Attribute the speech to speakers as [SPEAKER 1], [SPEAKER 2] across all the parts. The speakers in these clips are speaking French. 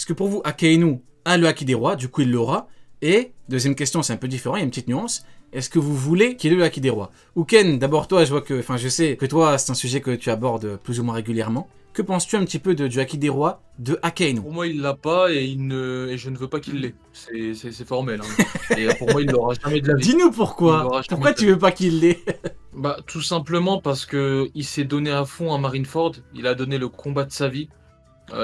[SPEAKER 1] Est-ce que pour vous, Akainu a le Haki des rois, du coup il l'aura? Et, deuxième question, c'est un peu différent, il y a une petite nuance. Est-ce que vous voulez qu'il ait le Haki des rois? Ou Ken, d'abord toi, je sais que toi, c'est un sujet que tu abordes plus ou moins régulièrement. Que penses-tu un petit peu du Haki des rois de Akainu?
[SPEAKER 2] Pour moi, il l'a pas et je ne veux pas qu'il l'ait. C'est formel. Hein. Et pour moi, il l'aura jamais de la vie.
[SPEAKER 1] Dis-nous pourquoi. Pourquoi tu veux pas qu'il l'ait?
[SPEAKER 2] Bah, tout simplement parce que il s'est donné à fond à Marineford. Il a donné le combat de sa vie.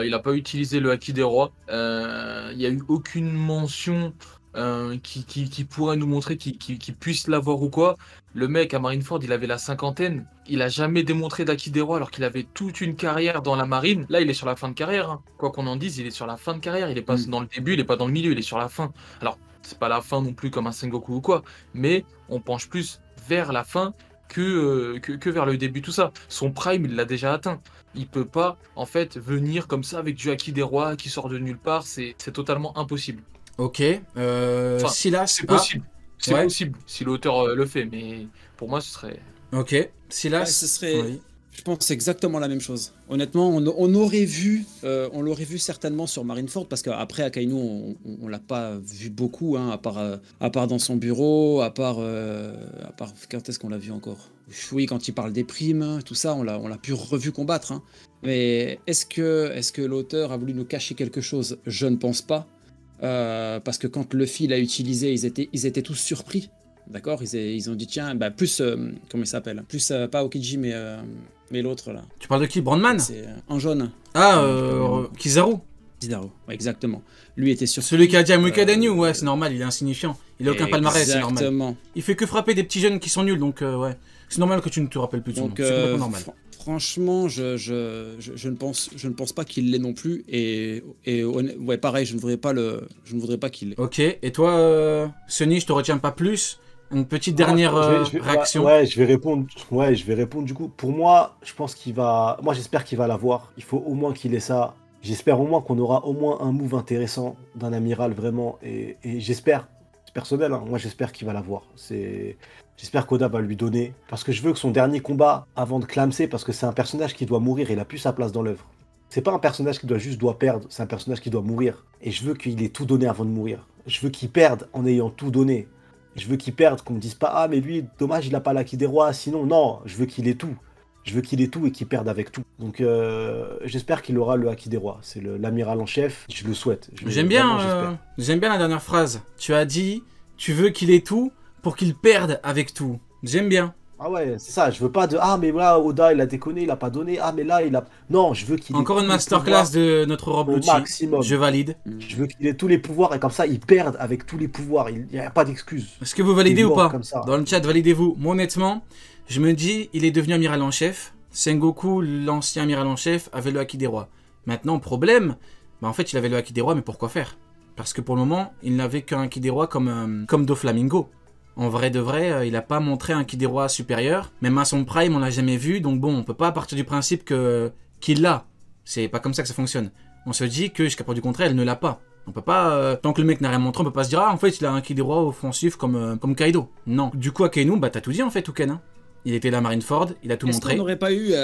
[SPEAKER 2] Il n'a pas utilisé le Haki des rois. Il n'y a eu aucune mention qui pourrait nous montrer qu'il puisse l'avoir ou quoi. Le mec à Marineford, il avait la cinquantaine. Il a jamais démontré d'Haki des rois alors qu'il avait toute une carrière dans la marine. Là, il est sur la fin de carrière. Hein. Quoi qu'on en dise, il est sur la fin de carrière. Il est pas dans le début, il est pas dans le milieu, il est sur la fin. Alors, c'est pas la fin non plus comme un Sengoku ou quoi, mais on penche plus vers la fin que vers le début, tout ça. Son prime, il l'a déjà atteint. Il peut pas, en fait, venir comme ça avec du Haki des rois qui sort de nulle part. C'est totalement impossible.
[SPEAKER 1] Ok.
[SPEAKER 2] Enfin,
[SPEAKER 1] Silas,
[SPEAKER 2] c'est possible. C'est
[SPEAKER 1] ouais.
[SPEAKER 2] possible si l'auteur le fait, mais pour moi, ce serait...
[SPEAKER 1] Ok. Silas,
[SPEAKER 3] ouais, ce serait...
[SPEAKER 1] oui.
[SPEAKER 3] Je pense exactement la même chose. Honnêtement, on l'aurait vu certainement sur Marineford, parce qu'après Akainu, on l'a pas vu beaucoup, hein, à part dans son bureau, à part quand est-ce qu'on l'a vu encore? Oui, quand il parle des primes, tout ça, on l'a pu revu combattre. Hein. Mais est-ce que l'auteur a voulu nous cacher quelque chose? Je ne pense pas, parce que quand Luffy l'a utilisé, ils étaient tous surpris. D'accord, ils ont dit tiens, bah plus comment il s'appelle? Plus pas Okiji mais l'autre là.
[SPEAKER 1] Tu parles de qui? Brandman?
[SPEAKER 3] C'est en jaune.
[SPEAKER 1] Ah, Kizaru.
[SPEAKER 3] Kizaru, ouais, exactement. Lui était sur.
[SPEAKER 1] Celui qui a dit à Mukadanu, ouais, c'est normal, il est insignifiant. Il a aucun palmarès, c'est normal.
[SPEAKER 3] Exactement.
[SPEAKER 1] Il fait que frapper des petits jeunes qui sont nuls, donc ouais. C'est normal que tu ne te rappelles plus de son nom. C'est complètement normal.
[SPEAKER 3] Franchement, je ne pense pas qu'il l'ait non plus. Et ouais, pareil, je ne voudrais pas qu'il l'ait.
[SPEAKER 1] Ok, et toi, Sunny, je te retiens pas plus. Une petite dernière réaction.
[SPEAKER 4] Ouais, je vais répondre. Ouais, je vais répondre du coup. Pour moi, je pense qu'il va. Moi, j'espère qu'il va l'avoir. Il faut au moins qu'il ait ça. J'espère au moins qu'on aura au moins un move intéressant d'un amiral vraiment. Et j'espère, c'est personnel, hein, moi j'espère qu'il va l'avoir. J'espère qu'Oda va lui donner. Parce que je veux que son dernier combat, avant de clamser, parce que c'est un personnage qui doit mourir, il a plus sa place dans l'œuvre. C'est pas un personnage qui doit perdre, c'est un personnage qui doit mourir. Et je veux qu'il ait tout donné avant de mourir. Je veux qu'il perde en ayant tout donné. Je veux qu'il perde, qu'on me dise pas « Ah, mais lui, dommage, il a pas l'Haki des rois, sinon, non, je veux qu'il ait tout. Je veux qu'il ait tout et qu'il perde avec tout. » Donc, j'espère qu'il aura le Haki des rois. C'est l'amiral en chef, je le souhaite.
[SPEAKER 1] J'aime bien la dernière phrase. Tu as dit « Tu veux qu'il ait tout pour qu'il perde avec tout. » J'aime bien.
[SPEAKER 4] Ah ouais, c'est ça, je veux pas de « Ah, mais là, Oda, il a déconné, il a pas donné. Ah, mais là, il a... » Non, je veux qu'il ait...
[SPEAKER 1] Encore une masterclass de notre Rob Lucci.
[SPEAKER 4] Maximum.
[SPEAKER 1] Je valide.
[SPEAKER 4] Je veux qu'il ait tous les pouvoirs et comme ça, il perde avec tous les pouvoirs. Il n'y a pas d'excuse.
[SPEAKER 1] Est-ce que vous validez ou pas? Dans le chat, validez-vous. Moi, honnêtement, je me dis, il est devenu amiral en chef. Sengoku, l'ancien amiral en chef, avait le Haki des rois. Maintenant, problème, bah en fait, il avait le Haki des rois, mais pourquoi faire? Parce que pour le moment, il n'avait qu'un Haki des rois comme Doflamingo. En vrai de vrai, il n'a pas montré un Haki des rois supérieur. Même à son prime, on l'a jamais vu. Donc bon, on peut pas partir du principe qu'il l'a. C'est pas comme ça que ça fonctionne. On se dit que jusqu'à preuve du contraire, elle ne l'a pas. On peut pas, tant que le mec n'a rien montré, on peut pas se dire ah en fait il a un Haki des rois offensif comme Kaido. Non. Du coup Akainu, bah t'as tout dit en fait, Touken. Hein. Il était là à Marineford, il a tout montré.
[SPEAKER 3] Est-ce qu'on n'aurait pas eu...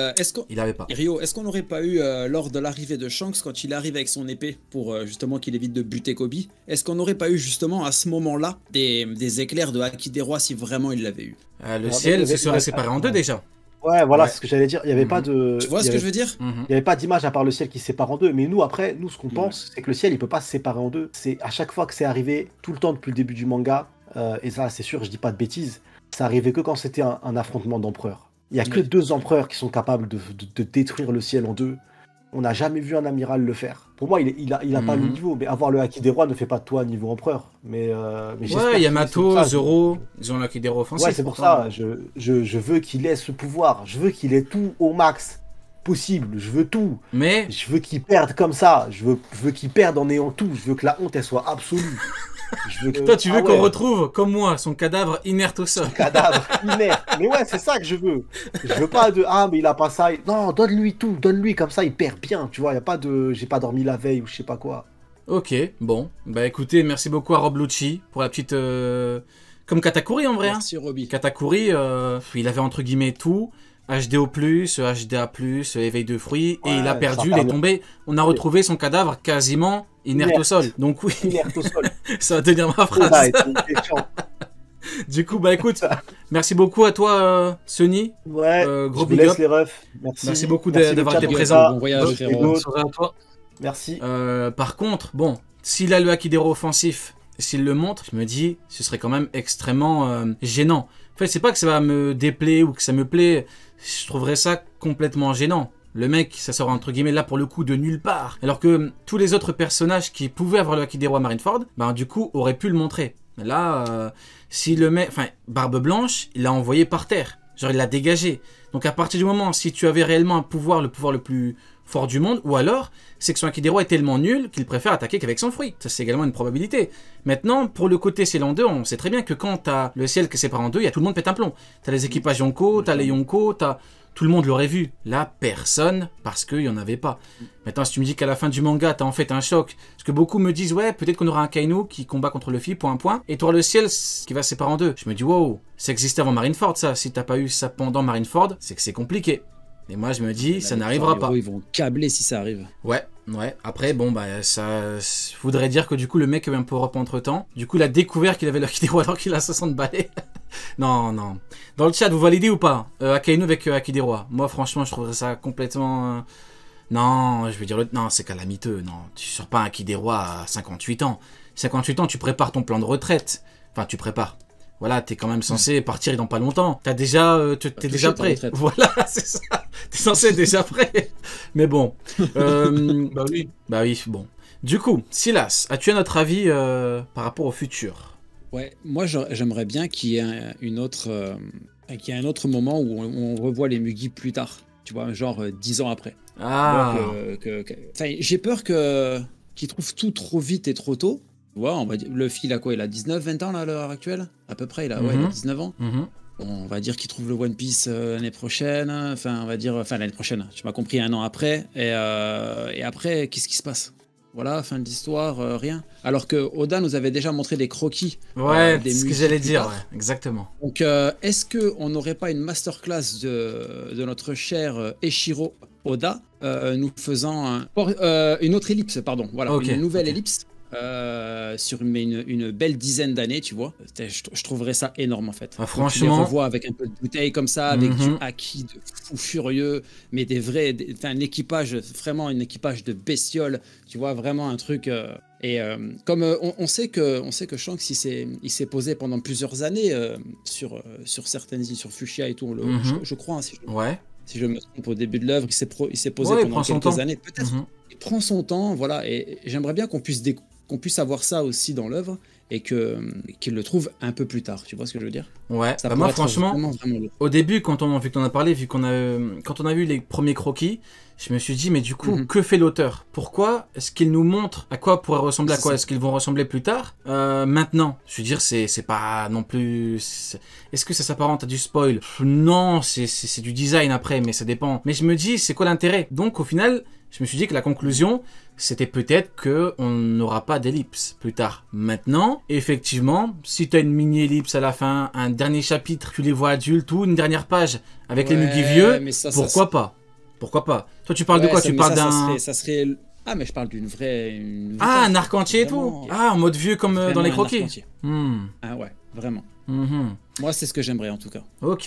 [SPEAKER 1] il avait pas.
[SPEAKER 3] Rio, est-ce qu'on n'aurait pas eu, lors de l'arrivée de Shanks, quand il arrive avec son épée, pour justement qu'il évite de buter Kobe, est-ce qu'on n'aurait pas eu justement à ce moment-là des éclairs de Haki des rois si vraiment il l'avait eu?
[SPEAKER 1] Le ciel se serait séparé en deux déjà.
[SPEAKER 4] Ouais, voilà, c'est ce que j'allais dire. Il n'y avait pas de...
[SPEAKER 3] Tu vois ce que je veux dire?
[SPEAKER 4] Il n'y avait pas d'image à part le ciel qui se sépare en deux. Mais nous, après, ce qu'on pense, c'est que le ciel, il peut pas se séparer en deux. C'est à chaque fois que c'est arrivé, tout le temps depuis le début du manga, et ça, c'est sûr, je dis pas de bêtises, ça arrivait que quand c'était un affrontement d'empereurs. Il n'y a que deux empereurs qui sont capables de détruire le ciel en deux. On n'a jamais vu un amiral le faire. Pour moi, il a pas le niveau, mais avoir le Haki des rois ne fait pas de toi niveau empereur. Mais
[SPEAKER 1] ouais, Yamato, Zoro, ils ont le Haki des rois offensif.
[SPEAKER 4] Ouais, c'est pour ça. Je veux qu'il ait ce pouvoir. Je veux qu'il ait tout au max possible. Je veux tout.
[SPEAKER 1] Mais
[SPEAKER 4] je veux qu'il perde comme ça. Je veux qu'il perde en ayant tout. Je veux que la honte, elle soit absolue.
[SPEAKER 1] Toi, tu veux qu'on retrouve, comme moi, son cadavre inerte au sol.
[SPEAKER 4] Son cadavre inerte. Mais ouais, c'est ça que je veux. Je veux pas de ah, mais il a pas ça. Non, donne-lui tout. Donne-lui comme ça, il perd bien. Tu vois, y a pas de j'ai pas dormi la veille ou je sais pas quoi.
[SPEAKER 1] Ok, bon. Bah écoutez, merci beaucoup à Rob Lucci pour la petite. Comme Katakuri en vrai.
[SPEAKER 3] Merci Roby.
[SPEAKER 1] Katakuri, il avait entre guillemets tout. HDO+, HDA+, éveil de fruits, et il a perdu,
[SPEAKER 4] ça
[SPEAKER 1] il est tombé. On a retrouvé son cadavre quasiment inerte au sol. Donc oui,
[SPEAKER 4] Inerte au sol.
[SPEAKER 1] ça va tenir ma
[SPEAKER 4] Ça,
[SPEAKER 1] phrase.
[SPEAKER 4] c'est chiant.
[SPEAKER 1] Du coup, bah écoute, merci beaucoup à toi, Sony.
[SPEAKER 4] Ouais,
[SPEAKER 1] Gros
[SPEAKER 4] je vous
[SPEAKER 1] big
[SPEAKER 4] laisse
[SPEAKER 1] up.
[SPEAKER 4] les refs. Merci.
[SPEAKER 1] Merci beaucoup
[SPEAKER 4] Merci
[SPEAKER 1] d'avoir
[SPEAKER 4] le chat,
[SPEAKER 1] été
[SPEAKER 4] les
[SPEAKER 1] présent.
[SPEAKER 4] gars.
[SPEAKER 3] Bon voyage,
[SPEAKER 4] Et
[SPEAKER 3] frérot.
[SPEAKER 4] d'autres.
[SPEAKER 2] Soirée à toi.
[SPEAKER 4] Merci.
[SPEAKER 1] Par contre, bon, s'il a le Hakidero offensif, s'il le montre, je me dis, ce serait quand même extrêmement gênant. En fait, c'est pas que ça va me déplaire ou que ça me plaît, je trouverais ça complètement gênant. Le mec, ça sort entre guillemets là pour le coup de nulle part. Alors que tous les autres personnages qui pouvaient avoir le Hakidero à Marineford, ben du coup, auraient pu le montrer. Là, si le mec, enfin, Barbe Blanche, il l'a envoyé par terre. Genre, il l'a dégagé. Donc à partir du moment, si tu avais réellement un pouvoir le plus fort du monde, ou alors, c'est que son Hakidero est tellement nul qu'il préfère attaquer qu'avec son fruit. Ça, c'est également une probabilité. Maintenant, pour le côté ciel en deux, on sait très bien que quand t'as le ciel qui est séparé en deux, il y a tout le monde pète un plomb. T'as les équipages Yonko, t'as les Yonko, t'as... Tout le monde l'aurait vu. Là, personne, parce qu'il n'y en avait pas. Maintenant, si tu me dis qu'à la fin du manga, t'as en fait un choc, parce que beaucoup me disent, ouais, peut-être qu'on aura un Kaino qui combat contre Luffy, point, et t'auras le ciel qui va se séparer en deux. Je me dis, wow, ça existait avant Marineford, ça. Si t'as pas eu ça pendant Marineford, c'est que c'est compliqué. Et moi, je me dis, ça n'arrivera pas.
[SPEAKER 3] Ils vont câbler si ça arrive.
[SPEAKER 1] Ouais. Après, bon, bah, ça voudrait dire que du coup, le mec a eu un power-up entre-temps. Du coup, il a découvert qu'il avait le Hakidero alors qu'il a 60 balais. Non. Dans le chat, vous validez ou pas Akainu avec Hakidero? Moi, franchement, je trouverais ça complètement... Non, je veux dire, non, c'est calamiteux. Non, tu sors pas un Hakidero à 58 ans. 58 ans, tu prépares ton plan de retraite. Enfin, tu prépares. Voilà, t'es quand même censé partir dans pas longtemps. T'as déjà, t'es déjà prêt. Voilà, c'est ça. T'es censé être déjà prêt. Mais bon.
[SPEAKER 2] Bah oui.
[SPEAKER 1] Bah oui, bon. Du coup, Silas, as-tu un autre avis par rapport au futur?
[SPEAKER 3] Ouais, moi j'aimerais bien qu'il y ait un autre moment où on revoit les Mugi plus tard. Tu vois, genre 10 ans après.
[SPEAKER 1] Ah.
[SPEAKER 3] Enfin, j'ai peur qu'ils trouvent tout trop vite et trop tôt. Tu vois, on va dire, le fil a quoi? Il a 19, 20 ans là, à l'heure actuelle? À peu près, il a 19 ans. Bon, on va dire qu'il trouve le One Piece l'année prochaine. Enfin, on va dire, l'année prochaine. Tu m'as compris, un an après. Et après, qu'est-ce qui se passe? Voilà, fin de l'histoire, rien. Alors que Oda nous avait déjà montré des croquis.
[SPEAKER 1] Ouais, c'est ce que j'allais dire, ouais, exactement.
[SPEAKER 3] Donc, est-ce qu'on n'aurait pas une masterclass de notre cher Eiichiro Oda nous faisant une autre ellipse, pardon. Voilà, une nouvelle ellipse. Sur une belle dizaine d'années, tu vois. Je trouverais ça énorme en fait.
[SPEAKER 1] Ah, franchement.
[SPEAKER 3] On les revoit avec un peu de bouteille comme ça, avec du haki de fou furieux, mais un équipage, vraiment un équipage de bestioles, tu vois, vraiment un truc. Comme on sait que Shanks il s'est posé pendant plusieurs années sur certaines îles, sur Fuchsia et tout, je crois. Hein, si je me trompe, au début de l'œuvre, il s'est posé pendant quelques années. Peut-être. Il prend son temps, voilà, et j'aimerais bien qu'on puisse avoir ça aussi dans l'œuvre et qu'il le trouve un peu plus tard. Tu vois ce que je veux dire? Ouais.
[SPEAKER 1] Bah moi franchement, vraiment au début quand on en a parlé, quand on a vu les premiers croquis, je me suis dit mais du coup que fait l'auteur? Pourquoi est-ce qu'il nous montre à quoi pourrait ressembler à quoi est-ce qu'ils vont ressembler plus tard? Maintenant, je veux dire c'est pas non plus. Est-ce que ça s'apparente à du spoil? Non, c'est du design après, mais ça dépend. Mais je me dis c'est quoi l'intérêt? Donc au final, je me suis dit que la conclusion, c'était peut-être qu'on n'aura pas d'ellipse plus tard. Maintenant, effectivement, si tu as une mini-ellipse à la fin, un dernier chapitre, tu les vois adultes ou une dernière page avec les Mugi vieux, pourquoi pas? Pourquoi pas? Toi, tu parles de quoi? Tu parles d'un...
[SPEAKER 3] Ça serait... Ah, mais je parle d'une vraie...
[SPEAKER 1] un arc entier et tout? Ah, en mode vieux comme dans les croquis?
[SPEAKER 3] Ah ouais, vraiment. Moi, c'est ce que j'aimerais en tout cas.
[SPEAKER 1] Ok.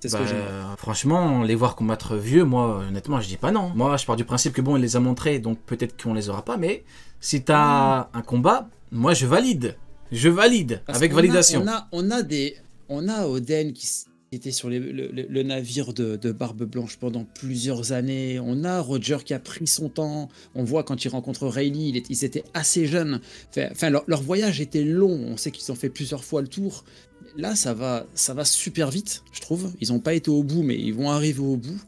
[SPEAKER 3] C'est ce que j'aimerais.
[SPEAKER 1] Franchement, les voir combattre vieux, moi, honnêtement, je dis pas non. Moi, je pars du principe que bon, il les a montrés, donc peut-être qu'on les aura pas, mais si t'as un combat, moi, je valide. Avec validation.
[SPEAKER 3] On a Oden qui était sur le navire de Barbe Blanche pendant plusieurs années. On a Roger qui a pris son temps. On voit quand il rencontre Rayleigh, ils étaient assez jeunes. Enfin, leur voyage était long. On sait qu'ils ont fait plusieurs fois le tour. Là, ça va super vite, je trouve. Ils n'ont pas été au bout, mais ils vont arriver au bout.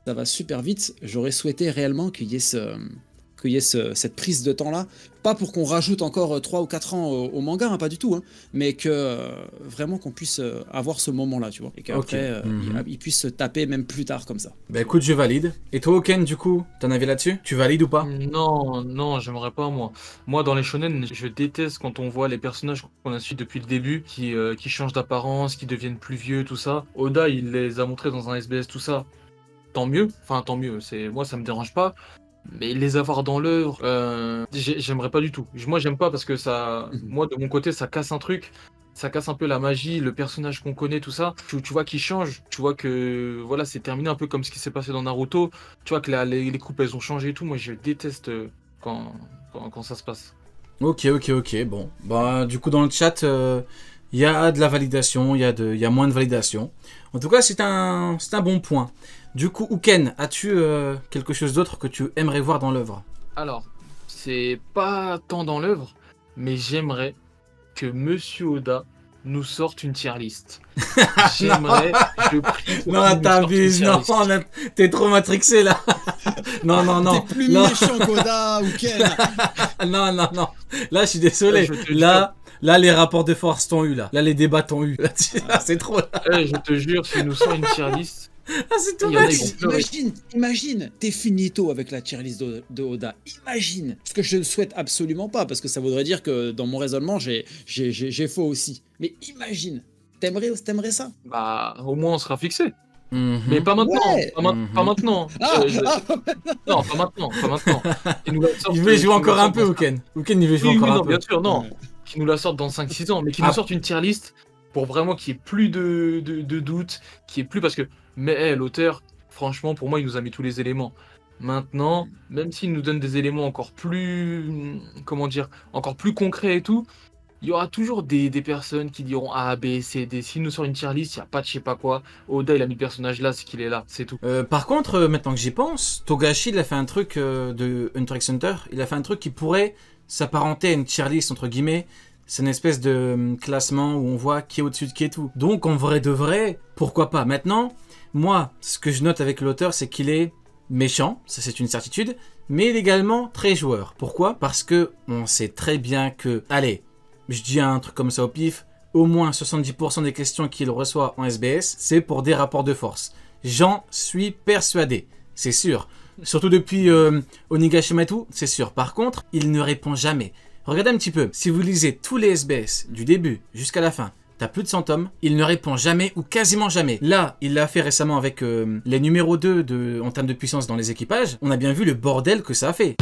[SPEAKER 3] Ça va super vite. J'aurais souhaité réellement qu'il y ait qu'il y ait cette prise de temps-là. Pas pour qu'on rajoute encore 3 ou 4 ans au manga, hein, pas du tout, hein, mais que vraiment qu'on puisse avoir ce moment-là, tu vois. Et qu'après, il puisse se taper même plus tard comme ça.
[SPEAKER 1] Bah écoute, je valide. Et toi, Oken, du coup, t'en avais là-dessus? Tu valides ou pas?
[SPEAKER 2] Non, j'aimerais pas, moi. Moi, dans les shonen, je déteste quand on voit les personnages qu'on a suivis depuis le début, qui changent d'apparence, qui deviennent plus vieux, tout ça. Oda, il les a montrés dans un SBS, tout ça. Tant mieux. Enfin, tant mieux. Moi, ça me dérange pas. Mais les avoir dans l'œuvre, j'aimerais pas du tout. Moi, j'aime pas parce que ça, moi, de mon côté, ça casse un truc. Ça casse un peu la magie, le personnage qu'on connaît, tout ça. Tu vois qu'il change. Tu vois que voilà, c'est terminé un peu comme ce qui s'est passé dans Naruto. Tu vois que les coupes, elles ont changé et tout. Moi, je déteste quand ça se passe.
[SPEAKER 1] Ok. Bon, bah du coup, dans le chat, il y a de la validation, il y a moins de validation. En tout cas, c'est un bon point. Du coup, Uken, as-tu quelque chose d'autre que tu aimerais voir dans l'œuvre?
[SPEAKER 2] Alors, c'est pas tant dans l'œuvre, mais j'aimerais que Monsieur Oda nous sorte une tier list. J'aimerais, je prie pour
[SPEAKER 1] non, t'abuses, non, t'es trop matrixé là. non.
[SPEAKER 3] T'es plus méchant qu'Oda, Uken.
[SPEAKER 1] non. Là, je suis désolé. Là, les rapports de force t'ont eu là. Là, les débats t'ont eu. Là, c'est trop.
[SPEAKER 2] Je te jure, s'il nous sort une tier list.
[SPEAKER 1] Ah, c'est tout bête.
[SPEAKER 3] Imagine, t'es finito avec la tier list de Oda. Imagine. Ce que je ne souhaite absolument pas, parce que ça voudrait dire que dans mon raisonnement, j'ai faux aussi. Mais imagine. T'aimerais ça?
[SPEAKER 2] Bah, au moins, on sera fixé. Mais pas maintenant.
[SPEAKER 3] Ouais.
[SPEAKER 2] Pas maintenant. Non, pas maintenant.
[SPEAKER 1] Il veut jouer encore un peu, Uken. Uken, il veut jouer encore un peu.
[SPEAKER 2] Bien sûr, non. Qui nous la sorte dans 5-6 ans, mais qui nous sorte une tier list pour vraiment qu'il n'y ait plus de doute, qu'il n'y ait plus parce que. Mais l'auteur, franchement, pour moi, il nous a mis tous les éléments. Maintenant, même s'il nous donne des éléments encore plus, encore plus concrets et tout, il y aura toujours des personnes qui diront A, B, C, D. S'il nous sort une tier list, il n'y a pas de je sais pas quoi. Oda, il a mis le personnage là, c'est qu'il est là, c'est tout.
[SPEAKER 1] Par contre, maintenant que j'y pense, Togashi, il a fait un truc de Hunter x Hunter. Il a fait un truc qui pourrait s'apparenter à une tier list, entre guillemets. C'est une espèce de classement où on voit qui est au-dessus de qui et tout. Donc, en vrai de vrai, pourquoi pas. Maintenant, moi, ce que je note avec l'auteur, c'est qu'il est méchant, ça c'est une certitude, mais il est également très joueur. Pourquoi? Parce que on sait très bien que, allez, je dis un truc comme ça au pif, au moins 70% des questions qu'il reçoit en SBS, c'est pour des rapports de force. J'en suis persuadé, c'est sûr. Surtout depuis Onigashima et tout, c'est sûr. Par contre, il ne répond jamais. Regardez un petit peu, si vous lisez tous les SBS, du début jusqu'à la fin, t'as plus de 100 tomes, il ne répond jamais ou quasiment jamais. Là, il l'a fait récemment avec les numéros 2 en termes de puissance dans les équipages. On a bien vu le bordel que ça a fait.